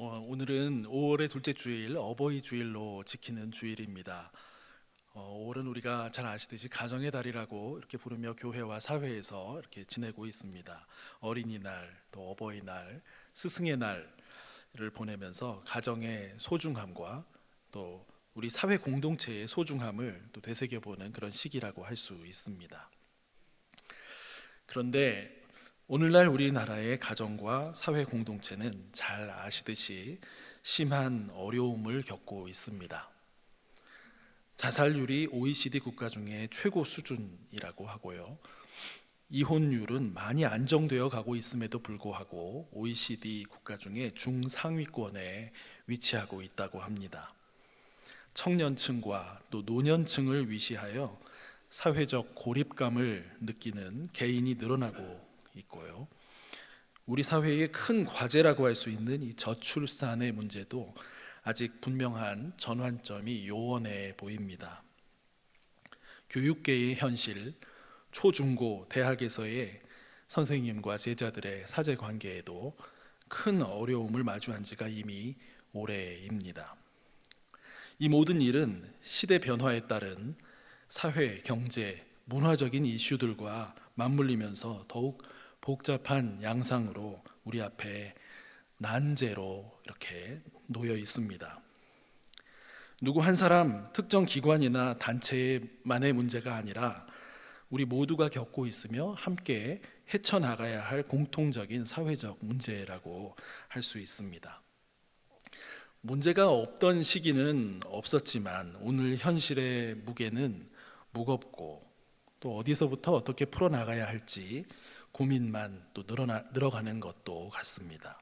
오늘은 5월의 둘째 주일 어버이 주일로 지키는 주일입니다. 5월은 우리가 잘 아시듯이 가정의 달이라고 이렇게 부르며 교회와 사회에서 이렇게 지내고 있습니다. 어린이날, 또 어버이날, 스승의 날을 보내면서 가정의 소중함과 또 우리 사회 공동체의 소중함을 또 되새겨보는 그런 시기라고 할 수 있습니다. 그런데 오늘날 우리나라의 가정과 사회 공동체는 잘 아시듯이 심한 어려움을 겪고 있습니다. 자살률이 OECD 국가 중에 최고 수준이라고 하고요. 이혼율은 많이 안정되어 가고 있음에도 불구하고 OECD 국가 중에 중상위권에 위치하고 있다고 합니다. 청년층과 또 노년층을 위시하여 사회적 고립감을 느끼는 개인이 늘어나고 있고요. 우리 사회의 큰 과제라고 할 수 있는 이 저출산의 문제도 아직 분명한 전환점이 요원해 보입니다. 교육계의 현실, 초중고 대학에서의 선생님과 제자들의 사제 관계에도 큰 어려움을 마주한 지가 이미 오래입니다. 이 모든 일은 시대 변화에 따른 사회, 경제, 문화적인 이슈들과 맞물리면서 더욱 복잡한 양상으로 우리 앞에 난제로 이렇게 놓여 있습니다. 누구 한 사람, 특정 기관이나 단체만의 문제가 아니라 우리 모두가 겪고 있으며 함께 헤쳐나가야 할 공통적인 사회적 문제라고 할 수 있습니다. 문제가 없던 시기는 없었지만 오늘 현실의 무게는 무겁고 또 어디서부터 어떻게 풀어나가야 할지 고민만 또 늘어가는 것도 같습니다.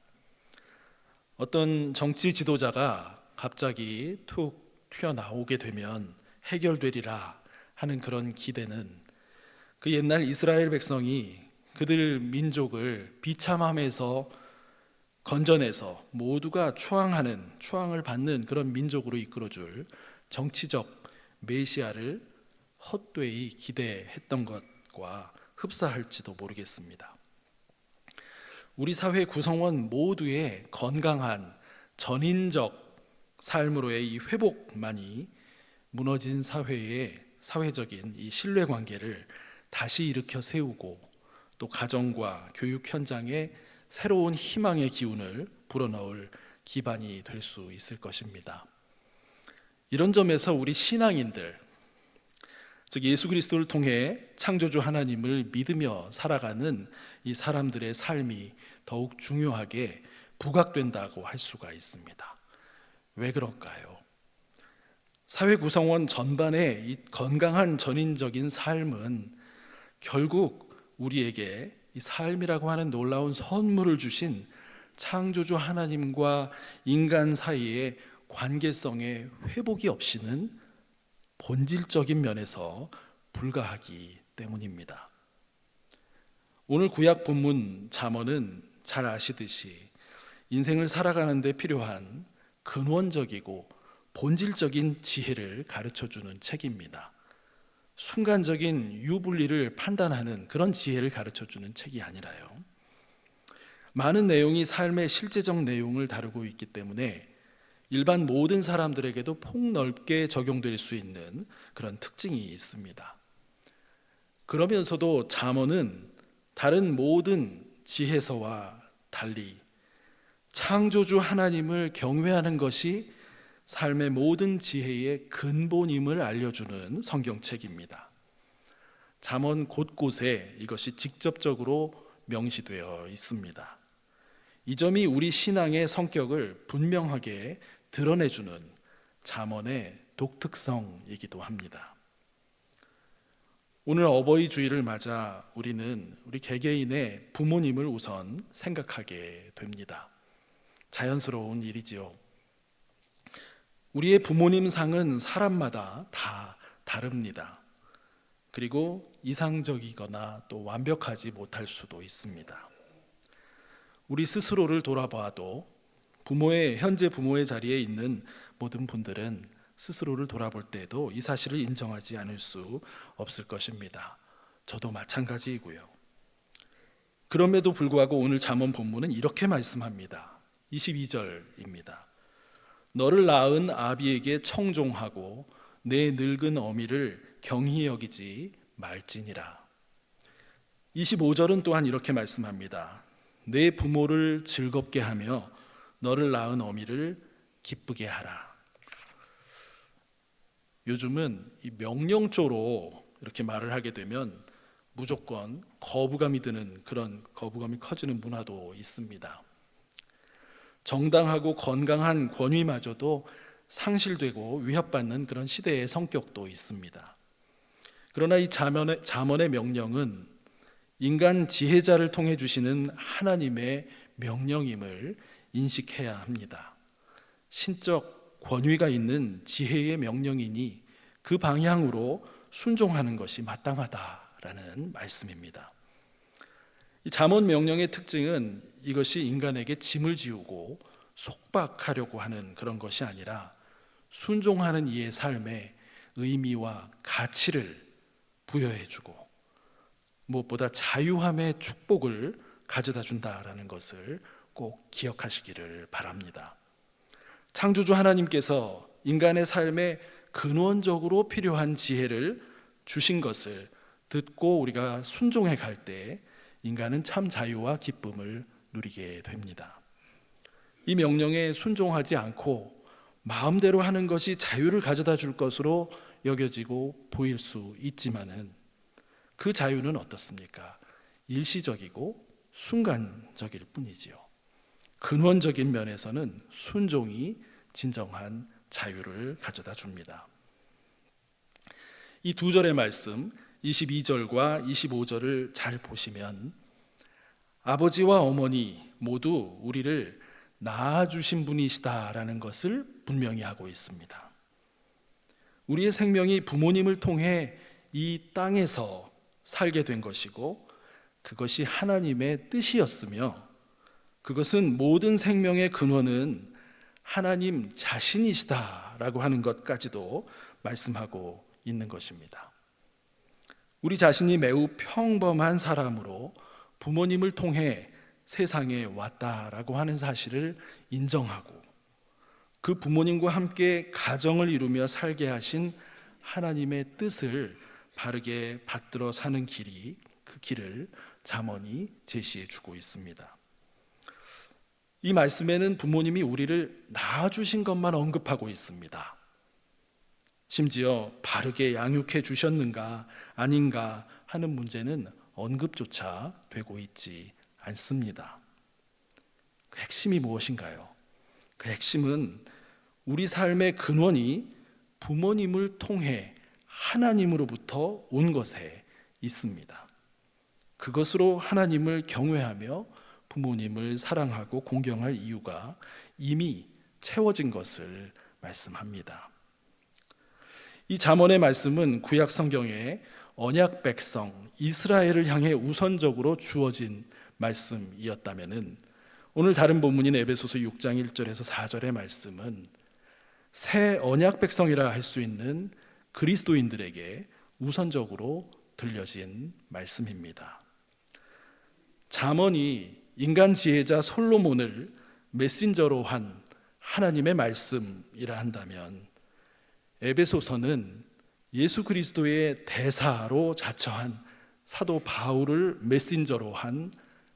어떤 정치 지도자가 갑자기 툭 튀어나오게 되면 해결되리라 하는 그런 기대는 그 옛날 이스라엘 백성이 그들 민족을 비참함에서 건져내서 모두가 추앙을 받는 그런 민족으로 이끌어줄 정치적 메시아를 헛되이 기대했던 것과 흡사할지도 모르겠습니다. 우리 사회 구성원 모두의 건강한 전인적 삶으로의 이 회복만이 무너진 사회의 사회적인 이 신뢰관계를 다시 일으켜 세우고 또 가정과 교육 현장에 새로운 희망의 기운을 불어넣을 기반이 될 수 있을 것입니다. 이런 점에서 우리 신앙인들, 즉 예수 그리스도를 통해 창조주 하나님을 믿으며 살아가는 이 사람들의 삶이 더욱 중요하게 부각된다고 할 수가 있습니다. 왜 그럴까요? 사회 구성원 전반의 이 건강한 전인적인 삶은 결국 우리에게 이 삶이라고 하는 놀라운 선물을 주신 창조주 하나님과 인간 사이의 관계성의 회복이 없이는 본질적인 면에서 불가하기 때문입니다. 오늘 구약 본문 잠언은 잘 아시듯이 인생을 살아가는 데 필요한 근원적이고 본질적인 지혜를 가르쳐주는 책입니다. 순간적인 유불리를 판단하는 그런 지혜를 가르쳐주는 책이 아니라요. 많은 내용이 삶의 실제적 내용을 다루고 있기 때문에 일반 모든 사람들에게도 폭넓게 적용될 수 있는 그런 특징이 있습니다. 그러면서도 잠언은 다른 모든 지혜서와 달리 창조주 하나님을 경외하는 것이 삶의 모든 지혜의 근본임을 알려주는 성경책입니다. 잠언 곳곳에 이것이 직접적으로 명시되어 있습니다. 이 점이 우리 신앙의 성격을 분명하게 드러내주는 잠언의 독특성이기도 합니다. 오늘 어버이 주일을 맞아 우리는 우리 개개인의 부모님을 우선 생각하게 됩니다. 자연스러운 일이지요. 우리의 부모님 상은 사람마다 다 다릅니다. 그리고 이상적이거나 또 완벽하지 못할 수도 있습니다. 우리 스스로를 돌아봐도 현재 부모의 자리에 있는 모든 분들은 스스로를 돌아볼 때에도 이 사실을 인정하지 않을 수 없을 것입니다. 저도 마찬가지이고요. 그럼에도 불구하고 오늘 잠언 본문은 이렇게 말씀합니다. 22절입니다. 너를 낳은 아비에게 청종하고 내 늙은 어미를 경히 여기지 말지니라. 25절은 또한 이렇게 말씀합니다. 내 부모를 즐겁게 하며 너를 낳은 어미를 기쁘게 하라. 요즘은 이 명령조로 이렇게 말을 하게 되면 무조건 거부감이 드는, 그런 거부감이 커지는 문화도 있습니다. 정당하고 건강한 권위마저도 상실되고 위협받는 그런 시대의 성격도 있습니다. 그러나 이 잠언의 명령은 인간 지혜자를 통해 주시는 하나님의 명령임을 인식해야 합니다. 신적 권위가 있는 지혜의 명령이니 그 방향으로 순종하는 것이 마땅하다라는 말씀입니다. 이 잠언 명령의 특징은 이것이 인간에게 짐을 지우고 속박하려고 하는 그런 것이 아니라 순종하는 이의 삶에 의미와 가치를 부여해주고 무엇보다 자유함의 축복을 가져다 준다라는 것을 꼭 기억하시기를 바랍니다. 창조주 하나님께서 인간의 삶에 근원적으로 필요한 지혜를 주신 것을 듣고 우리가 순종해 갈 때 인간은 참 자유와 기쁨을 누리게 됩니다. 이 명령에 순종하지 않고 마음대로 하는 것이 자유를 가져다 줄 것으로 여겨지고 보일 수 있지만은 그 자유는 어떻습니까? 일시적이고 순간적일 뿐이지요. 근원적인 면에서는 순종이 진정한 자유를 가져다 줍니다. 이 두 절의 말씀 22절과 25절을 잘 보시면 아버지와 어머니 모두 우리를 낳아주신 분이시다라는 것을 분명히 하고 있습니다. 우리의 생명이 부모님을 통해 이 땅에서 살게 된 것이고 그것이 하나님의 뜻이었으며 그것은 모든 생명의 근원은 하나님 자신이시다라고 하는 것까지도 말씀하고 있는 것입니다. 우리 자신이 매우 평범한 사람으로 부모님을 통해 세상에 왔다라고 하는 사실을 인정하고 그 부모님과 함께 가정을 이루며 살게 하신 하나님의 뜻을 바르게 받들어 사는 길이, 그 길을 잠언이 제시해 주고 있습니다. 이 말씀에는 부모님이 우리를 낳아주신 것만 언급하고 있습니다. 심지어 바르게 양육해 주셨는가 아닌가 하는 문제는 언급조차 되고 있지 않습니다. 그 핵심이 무엇인가요? 그 핵심은 우리 삶의 근원이 부모님을 통해 하나님으로부터 온 것에 있습니다. 그것으로 하나님을 경외하며 부모님을 사랑하고 공경할 이유가 이미 채워진 것을 말씀합니다. 이 잠언의 말씀은 구약 성경에 언약 백성 이스라엘을 향해 우선적으로 주어진 말씀이었다면은 오늘 다른 본문인 에베소서 6장 1절에서 4절의 말씀은 새 언약 백성이라 할 수 있는 그리스도인들에게 우선적으로 들려진 말씀입니다. 잠언이 인간 지혜자 솔로몬을 메신저로 한 하나님의 말씀이라 한다면 에베소서는 예수 그리스도의 대사로 자처한 사도 바울을 메신저로 한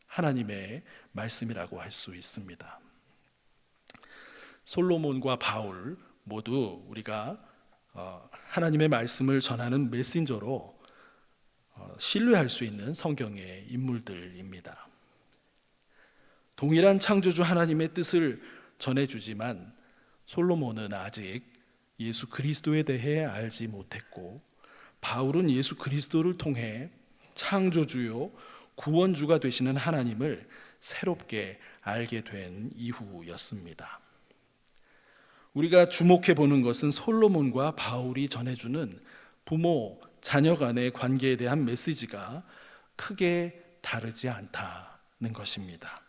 하나님의 말씀이라고 할 수 있습니다. 솔로몬과 바울 모두 우리가 하나님의 말씀을 전하는 메신저로 신뢰할 수 있는 성경의 인물들입니다. 동일한 창조주 하나님의 뜻을 전해주지만 솔로몬은 아직 예수 그리스도에 대해 알지 못했고 바울은 예수 그리스도를 통해 창조주요 구원주가 되시는 하나님을 새롭게 알게 된 이후였습니다. 우리가 주목해 보는 것은 솔로몬과 바울이 전해주는 부모, 자녀 간의 관계에 대한 메시지가 크게 다르지 않다는 것입니다.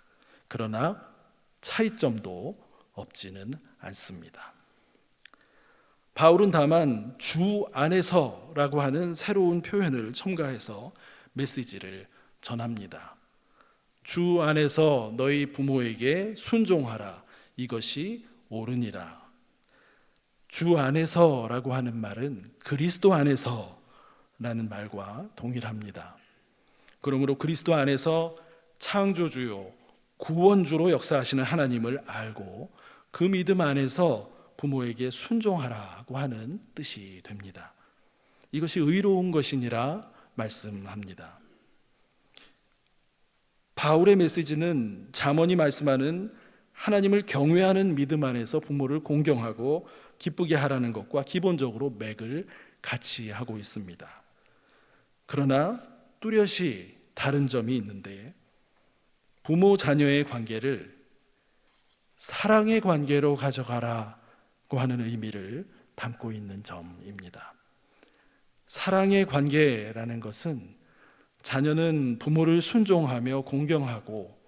그러나 차이점도 없지는 않습니다. 바울은 다만 주 안에서라고 하는 새로운 표현을 첨가해서 메시지를 전합니다. 주 안에서 너희 부모에게 순종하라. 이것이 옳으니라. 주 안에서라고 하는 말은 그리스도 안에서라는 말과 동일합니다. 그러므로 그리스도 안에서 창조주요 구원주로 역사하시는 하나님을 알고 그 믿음 안에서 부모에게 순종하라고 하는 뜻이 됩니다. 이것이 의로운 것이니라 말씀합니다. 바울의 메시지는 잠언이 말씀하는 하나님을 경외하는 믿음 안에서 부모를 공경하고 기쁘게 하라는 것과 기본적으로 맥을 같이 하고 있습니다. 그러나 뚜렷이 다른 점이 있는데, 부모 자녀의 관계를 사랑의 관계로 가져가라고 하는 의미를 담고 있는 점입니다. 사랑의 관계라는 것은 자녀는 부모를 순종하며 공경하고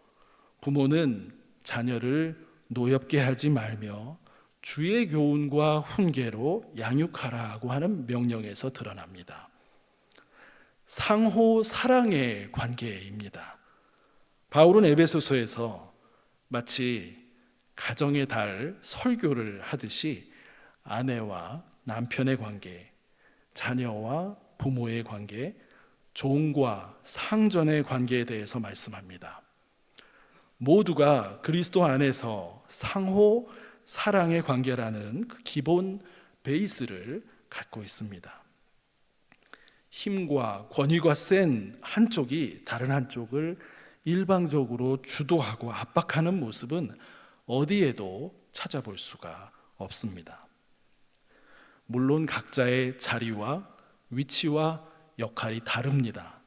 부모는 자녀를 노엽게 하지 말며 주의 교훈과 훈계로 양육하라고 하는 명령에서 드러납니다. 상호 사랑의 관계입니다. 바울은 에베소서에서 마치 가정의 달 설교를 하듯이 아내와 남편의 관계, 자녀와 부모의 관계, 종과 상전의 관계에 대해서 말씀합니다. 모두가 그리스도 안에서 상호 사랑의 관계라는 그 기본 베이스를 갖고 있습니다. 힘과 권위가 센 한쪽이 다른 한쪽을 일방적으로 주도하고 압박하는 모습은 어디에도 찾아볼 수가 없습니다. 물론 각자의 자리와 위치와 역할이 다릅니다.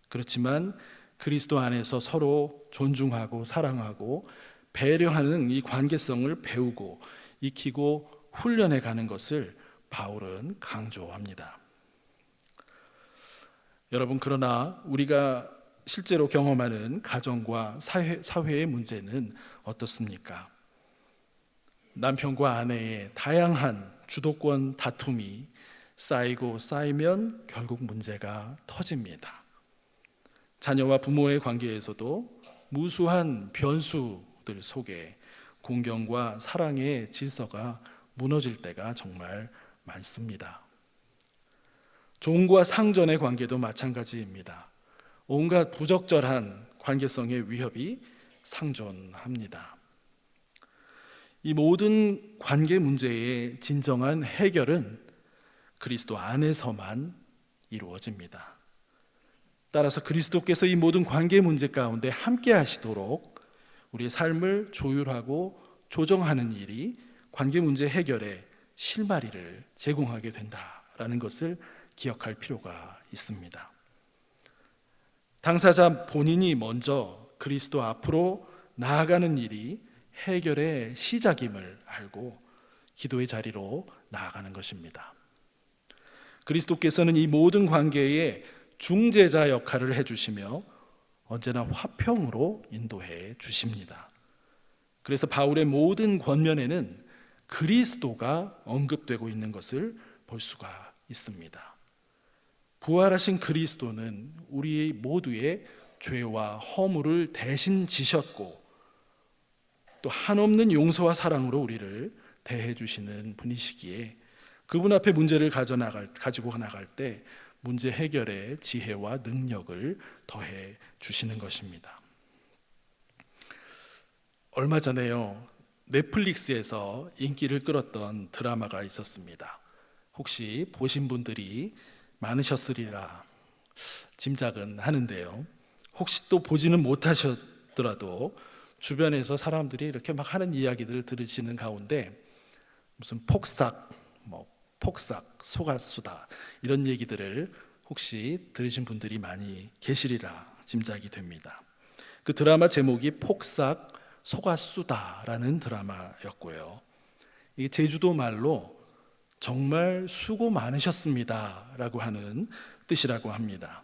그렇지만 그리스도 안에서 서로 존중하고 사랑하고 배려하는 이 관계성을 배우고 익히고 훈련해 가는 것을 바울은 강조합니다. 여러분, 그러나 우리가 실제로 경험하는 가정과 사회의 문제는 어떻습니까? 남편과 아내의 다양한 주도권 다툼이 쌓이고 쌓이면 결국 문제가 터집니다. 자녀와 부모의 관계에서도 무수한 변수들 속에 공경과 사랑의 질서가 무너질 때가 정말 많습니다. 종과 상전의 관계도 마찬가지입니다. 온갖 부적절한 관계성의 위협이 상존합니다. 이 모든 관계 문제의 진정한 해결은 그리스도 안에서만 이루어집니다. 따라서 그리스도께서 이 모든 관계 문제 가운데 함께 하시도록 우리의 삶을 조율하고 조정하는 일이 관계 문제 해결의 실마리를 제공하게 된다라는 것을 기억할 필요가 있습니다. 당사자 본인이 먼저 그리스도 앞으로 나아가는 일이 해결의 시작임을 알고 기도의 자리로 나아가는 것입니다. 그리스도께서는 이 모든 관계에 중재자 역할을 해주시며 언제나 화평으로 인도해 주십니다. 그래서 바울의 모든 권면에는 그리스도가 언급되고 있는 것을 볼 수가 있습니다. 부활하신 그리스도는 우리 모두의 죄와 허물을 대신 지셨고 또 한없는 용서와 사랑으로 우리를 대해 주시는 분이시기에 그분 앞에 문제를 가지고 나갈 때 문제 해결의 지혜와 능력을 더해 주시는 것입니다. 얼마 전에요, 넷플릭스에서 인기를 끌었던 드라마가 있었습니다. 혹시 보신 분들이 많으셨으리라 짐작은 하는데요, 혹시 또 보지는 못하셨더라도 주변에서 사람들이 이렇게 막 하는 이야기들을 들으시는 가운데 무슨 폭삭, 속았수다 이런 얘기들을 혹시 들으신 분들이 많이 계시리라 짐작이 됩니다. 그 드라마 제목이 폭삭 속았수다라는 드라마였고요. 이게 제주도 말로 정말 수고 많으셨습니다라고 하는 뜻이라고 합니다.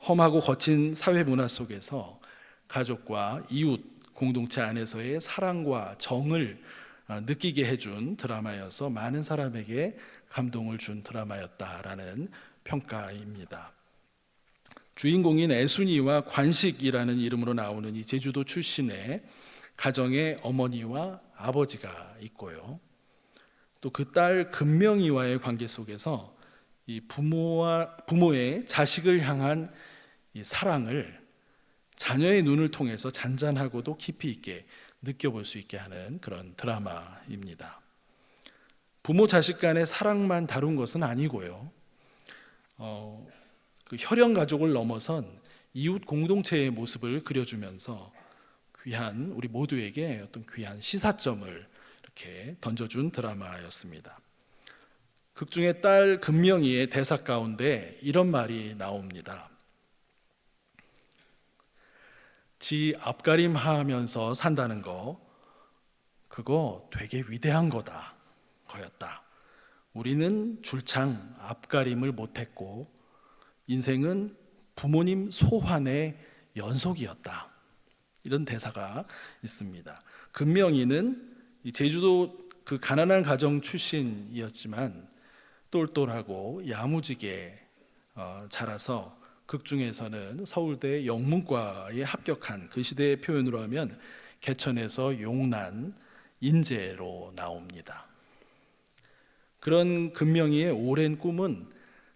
험하고 거친 사회 문화 속에서 가족과 이웃 공동체 안에서의 사랑과 정을 느끼게 해준 드라마여서 많은 사람에게 감동을 준 드라마였다라는 평가입니다. 주인공인 애순이와 관식이라는 이름으로 나오는 이 제주도 출신의 가정의 어머니와 아버지가 있고요. 또 그 딸 금명이와의 관계 속에서 이 부모의 자식을 향한 이 사랑을 자녀의 눈을 통해서 잔잔하고도 깊이 있게 느껴볼 수 있게 하는 그런 드라마입니다. 부모 자식 간의 사랑만 다룬 것은 아니고요. 그 혈연 가족을 넘어선 이웃 공동체의 모습을 그려주면서 귀한 우리 모두에게 어떤 귀한 시사점을 이렇게 던져준 드라마였습니다. 극 중에 딸 금명이의 대사 가운데 이런 말이 나옵니다. 지 앞가림하면서 산다는 거, 그거 되게 위대한 거였다. 우리는 줄창 앞가림을 못했고 인생은 부모님 소환의 연속이었다. 이런 대사가 있습니다. 금명이는 제주도 그 가난한 가정 출신이었지만 똘똘하고 야무지게 자라서 극 중에서는 서울대 영문과에 합격한 그 시대의 표현으로 하면 개천에서 용난 인재로 나옵니다. 그런 금명이의 오랜 꿈은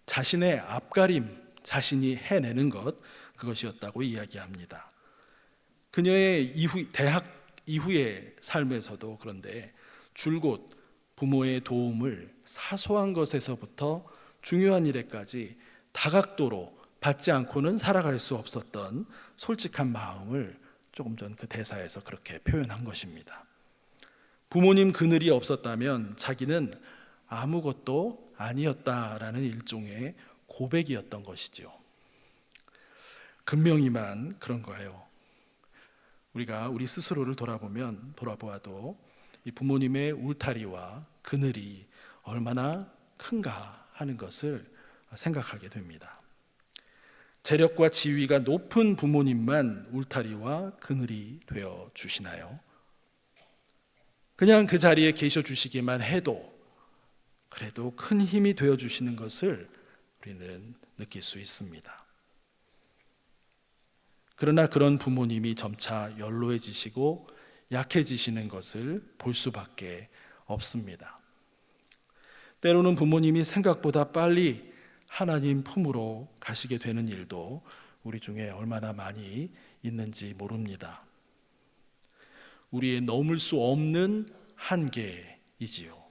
자신의 앞가림, 자신이 해내는 것, 그것이었다고 이야기합니다. 그녀의 대학 이후의 삶에서도 그런데 줄곧 부모의 도움을 사소한 것에서부터 중요한 일에까지 다각도로 받지 않고는 살아갈 수 없었던 솔직한 마음을 조금 전 그 대사에서 그렇게 표현한 것입니다. 부모님 그늘이 없었다면 자기는 아무것도 아니었다라는 일종의 고백이었던 것이죠. 금명이만 그런 거예요. 우리가 우리 스스로를 돌아보아도 이 부모님의 울타리와 그늘이 얼마나 큰가 하는 것을 생각하게 됩니다. 재력과 지위가 높은 부모님만 울타리와 그늘이 되어 주시나요? 그냥 그 자리에 계셔 주시기만 해도 그래도 큰 힘이 되어 주시는 것을 우리는 느낄 수 있습니다. 그러나 그런 부모님이 점차 연로해지시고 약해지시는 것을 볼 수밖에 없습니다. 때로는 부모님이 생각보다 빨리 하나님 품으로 가시게 되는 일도 우리 중에 얼마나 많이 있는지 모릅니다. 우리의 넘을 수 없는 한계이지요.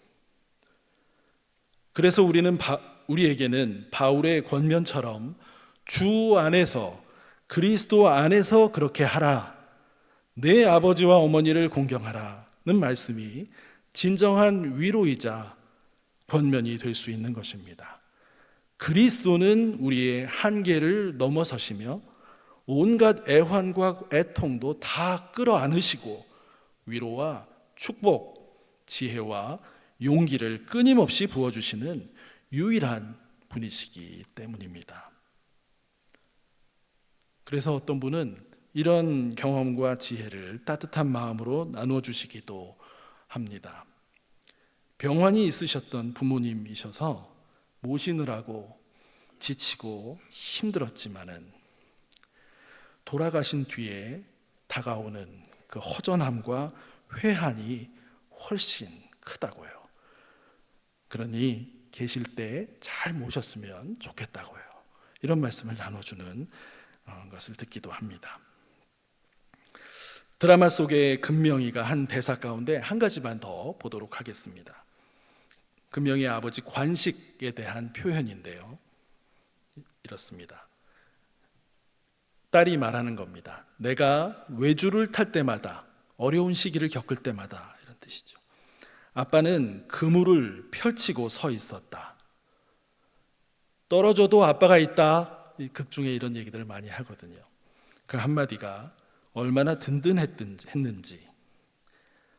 그래서 우리에게는 바울의 권면처럼 주 안에서, 그리스도 안에서 그렇게 하라, 내 아버지와 어머니를 공경하라는 말씀이 진정한 위로이자 권면이 될 수 있는 것입니다. 그리스도는 우리의 한계를 넘어서시며 온갖 애환과 애통도 다 끌어안으시고 위로와 축복, 지혜와 용기를 끊임없이 부어주시는 유일한 분이시기 때문입니다. 그래서 어떤 분은 이런 경험과 지혜를 따뜻한 마음으로 나누어 주시기도 합니다. 병환이 있으셨던 부모님이셔서 모시느라고 지치고 힘들었지만은 돌아가신 뒤에 다가오는 그 허전함과 회한이 훨씬 크다고요. 그러니 계실 때 잘 모셨으면 좋겠다고요. 이런 말씀을 나눠주는 것을 듣기도 합니다. 드라마 속의 금명이가 한 대사 가운데 한 가지만 더 보도록 하겠습니다. 금명이의 아버지 관식에 대한 표현인데요, 이렇습니다. 딸이 말하는 겁니다. 내가 외주를 탈 때마다, 어려운 시기를 겪을 때마다, 이런 뜻이죠. 아빠는 그물을 펼치고 서 있었다. 떨어져도 아빠가 있다. 이 극 중에 이런 얘기들을 많이 하거든요. 그 한마디가 얼마나 든든했는지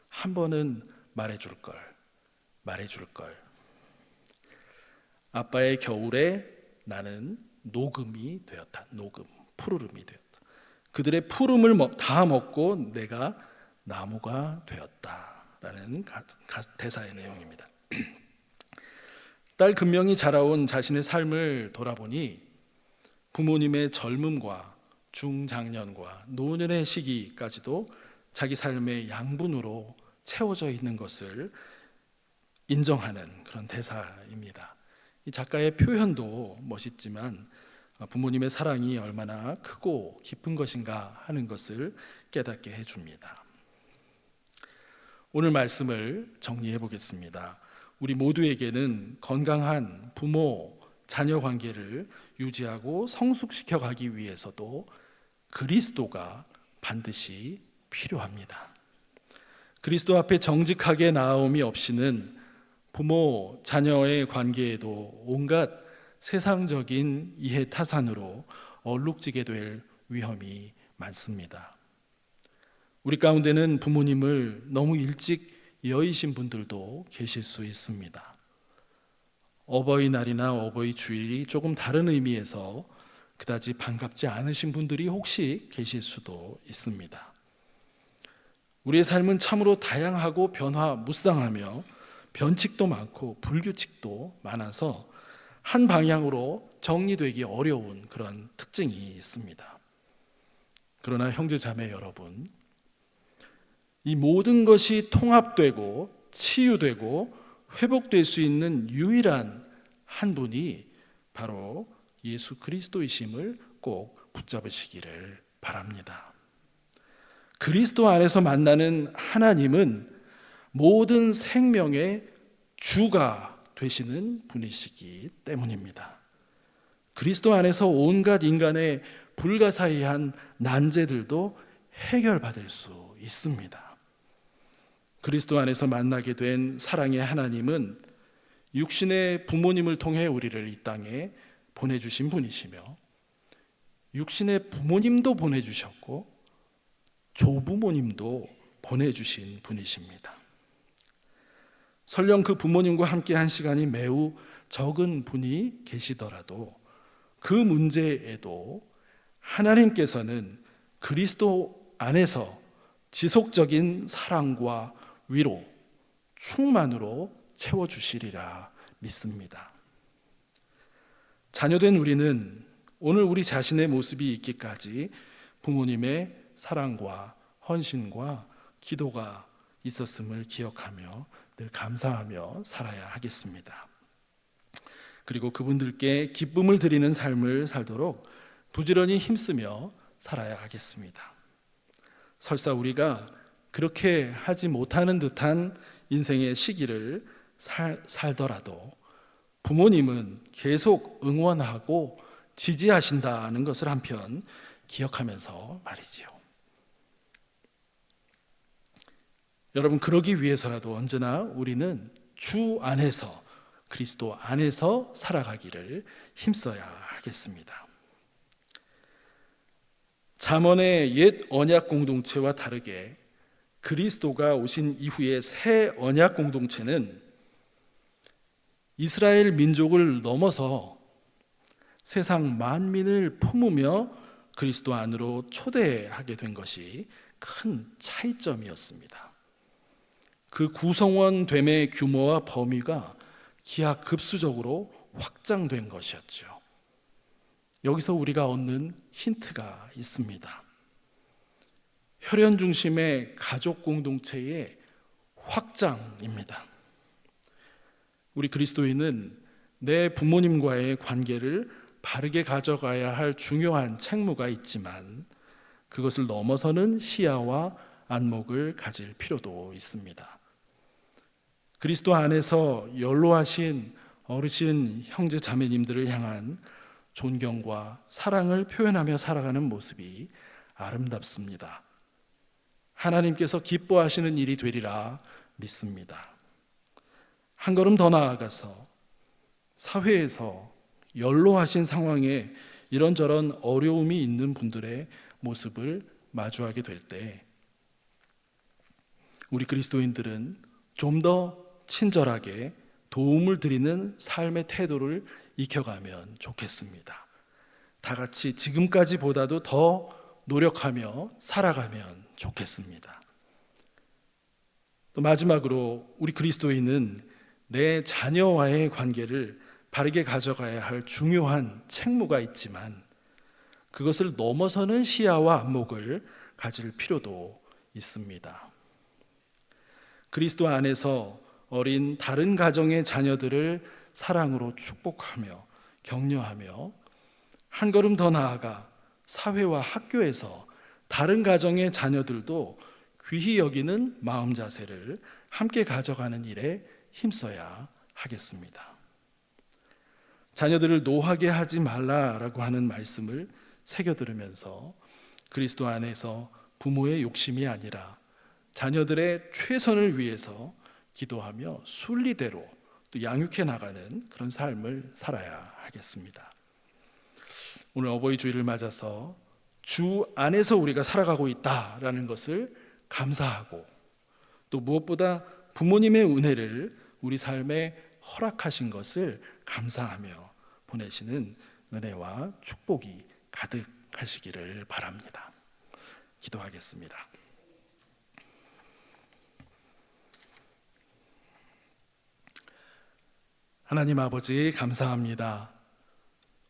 한 번은 말해줄 걸. 아빠의 겨울에 나는 녹음이 되었다. 푸르름이 되었다. 그들의 푸름을 다 먹고 내가 나무가 되었다라는 대사의 내용입니다. 딸 금명이 자라온 자신의 삶을 돌아보니 부모님의 젊음과 중장년과 노년의 시기까지도 자기 삶의 양분으로 채워져 있는 것을 인정하는 그런 대사입니다. 이 작가의 표현도 멋있지만 부모님의 사랑이 얼마나 크고 깊은 것인가 하는 것을 깨닫게 해줍니다. 오늘 말씀을 정리해 보겠습니다. 우리 모두에게는 건강한 부모, 자녀 관계를 유지하고 성숙시켜 가기 위해서도 그리스도가 반드시 필요합니다. 그리스도 앞에 정직하게 나아옴이 없이는 부모, 자녀의 관계에도 온갖 세상적인 이해 타산으로 얼룩지게 될 위험이 많습니다. 우리 가운데는 부모님을 너무 일찍 여의신 분들도 계실 수 있습니다. 어버이날이나 어버이 주일이 조금 다른 의미에서 그다지 반갑지 않으신 분들이 혹시 계실 수도 있습니다. 우리의 삶은 참으로 다양하고 변화무쌍하며 변칙도 많고 불규칙도 많아서 한 방향으로 정리되기 어려운 그런 특징이 있습니다. 그러나 형제자매 여러분, 이 모든 것이 통합되고 치유되고 회복될 수 있는 유일한 한 분이 바로 예수 그리스도이심을 꼭 붙잡으시기를 바랍니다. 그리스도 안에서 만나는 하나님은 모든 생명의 주가 되시는 분이시기 때문입니다. 그리스도 안에서 온갖 인간의 불가사의한 난제들도 해결받을 수 있습니다. 그리스도 안에서 만나게 된 사랑의 하나님은 육신의 부모님을 통해 우리를 이 땅에 보내주신 분이시며 육신의 부모님도 보내주셨고 조부모님도 보내주신 분이십니다. 설령 그 부모님과 함께한 시간이 매우 적은 분이 계시더라도 그 문제에도 하나님께서는 그리스도 안에서 지속적인 사랑과 위로, 충만으로 채워주시리라 믿습니다. 자녀된 우리는 오늘 우리 자신의 모습이 있기까지 부모님의 사랑과 헌신과 기도가 있었음을 기억하며 늘 감사하며 살아야 하겠습니다. 그리고 그분들께 기쁨을 드리는 삶을 살도록 부지런히 힘쓰며 살아야 하겠습니다. 설사 우리가 그렇게 하지 못하는 듯한 인생의 시기를 살더라도 부모님은 계속 응원하고 지지하신다는 것을 한편 기억하면서 말이지요. 여러분, 그러기 위해서라도 언제나 우리는 주 안에서, 그리스도 안에서 살아가기를 힘써야 하겠습니다. 잠언의 옛 언약 공동체와 다르게 그리스도가 오신 이후의 새 언약 공동체는 이스라엘 민족을 넘어서 세상 만민을 품으며 그리스도 안으로 초대하게 된 것이 큰 차이점이었습니다. 그 구성원됨의 규모와 범위가 기하급수적으로 확장된 것이었죠. 여기서 우리가 얻는 힌트가 있습니다. 혈연 중심의 가족 공동체의 확장입니다. 우리 그리스도인은 내 부모님과의 관계를 바르게 가져가야 할 중요한 책무가 있지만 그것을 넘어서는 시야와 안목을 가질 필요도 있습니다. 그리스도 안에서 연로하신 어르신 형제 자매님들을 향한 존경과 사랑을 표현하며 살아가는 모습이 아름답습니다. 하나님께서 기뻐하시는 일이 되리라 믿습니다. 한 걸음 더 나아가서 사회에서 연로하신 상황에 이런저런 어려움이 있는 분들의 모습을 마주하게 될 때 우리 그리스도인들은 좀 더 친절하게 도움을 드리는 삶의 태도를 익혀가면 좋겠습니다. 다 같이 지금까지보다도 더 노력하며 살아가면 좋겠습니다. 또 마지막으로 우리 그리스도인은 내 자녀와의 관계를 바르게 가져가야 할 중요한 책무가 있지만 그것을 넘어서는 시야와 안목을 가질 필요도 있습니다. 그리스도 안에서 어린 다른 가정의 자녀들을 사랑으로 축복하며 격려하며 한 걸음 더 나아가 사회와 학교에서 다른 가정의 자녀들도 귀히 여기는 마음 자세를 함께 가져가는 일에 힘써야 하겠습니다. 자녀들을 노하게 하지 말라라고 하는 말씀을 새겨 들으면서 그리스도 안에서 부모의 욕심이 아니라 자녀들의 최선을 위해서 기도하며 순리대로 또 양육해 나가는 그런 삶을 살아야 하겠습니다. 오늘 어버이 주일을 맞아서 주 안에서 우리가 살아가고 있다라는 것을 감사하고 또 무엇보다 부모님의 은혜를 우리 삶에 허락하신 것을 감사하며 보내시는 은혜와 축복이 가득하시기를 바랍니다. 기도하겠습니다. 하나님 아버지 감사합니다.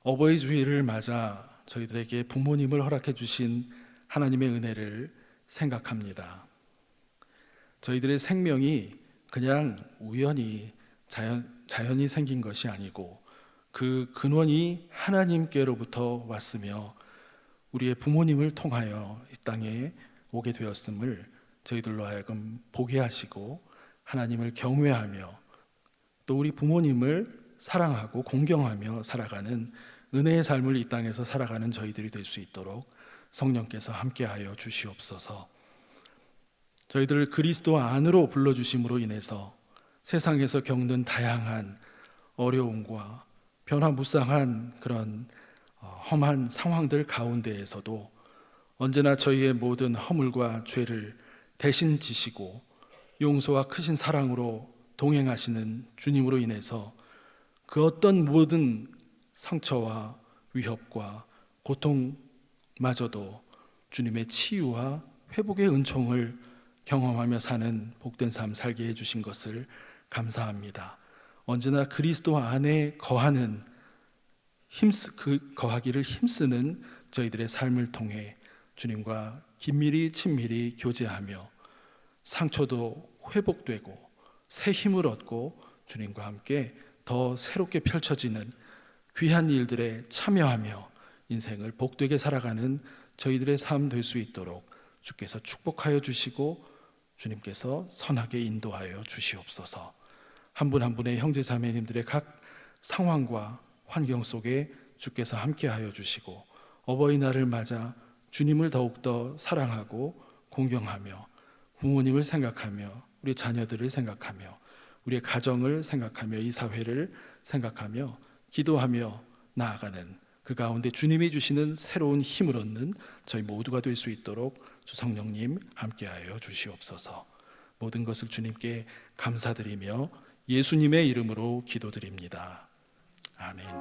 어버이 주일을 맞아 저희들에게 부모님을 허락해 주신 하나님의 은혜를 생각합니다. 저희들의 생명이 그냥 우연히 자연이 생긴 것이 아니고 그 근원이 하나님께로부터 왔으며 우리의 부모님을 통하여 이 땅에 오게 되었음을 저희들로 하여금 보게 하시고 하나님을 경외하며 또 우리 부모님을 사랑하고 공경하며 살아가는 은혜의 삶을 이 땅에서 살아가는 저희들이 될 수 있도록 성령께서 함께하여 주시옵소서. 저희들을 그리스도 안으로 불러주심으로 인해서 세상에서 겪는 다양한 어려움과 변화무쌍한 그런 험한 상황들 가운데에서도 언제나 저희의 모든 허물과 죄를 대신 지시고 용서와 크신 사랑으로 동행하시는 주님으로 인해서 그 어떤 모든 상처와 위협과 고통마저도 주님의 치유와 회복의 은총을 경험하며 사는 복된 삶 살게 해주신 것을 감사합니다. 언제나 그리스도 안에 거하는 거하기를 힘쓰는 저희들의 삶을 통해 주님과 긴밀히 친밀히 교제하며 상처도 회복되고 새 힘을 얻고 주님과 함께 더 새롭게 펼쳐지는 귀한 일들에 참여하며 인생을 복되게 살아가는 저희들의 삶 될 수 있도록 주께서 축복하여 주시고 주님께서 선하게 인도하여 주시옵소서. 한 분 한 분의 형제 자매님들의 각 상황과 환경 속에 주께서 함께하여 주시고 어버이날을 맞아 주님을 더욱더 사랑하고 공경하며 부모님을 생각하며 우리 자녀들을 생각하며 우리의 가정을 생각하며 이 사회를 생각하며 기도하며 나아가는 그 가운데 주님이 주시는 새로운 힘을 얻는 저희 모두가 될 수 있도록 주 성령님 함께하여 주시옵소서. 모든 것을 주님께 감사드리며 예수님의 이름으로 기도드립니다. 아멘.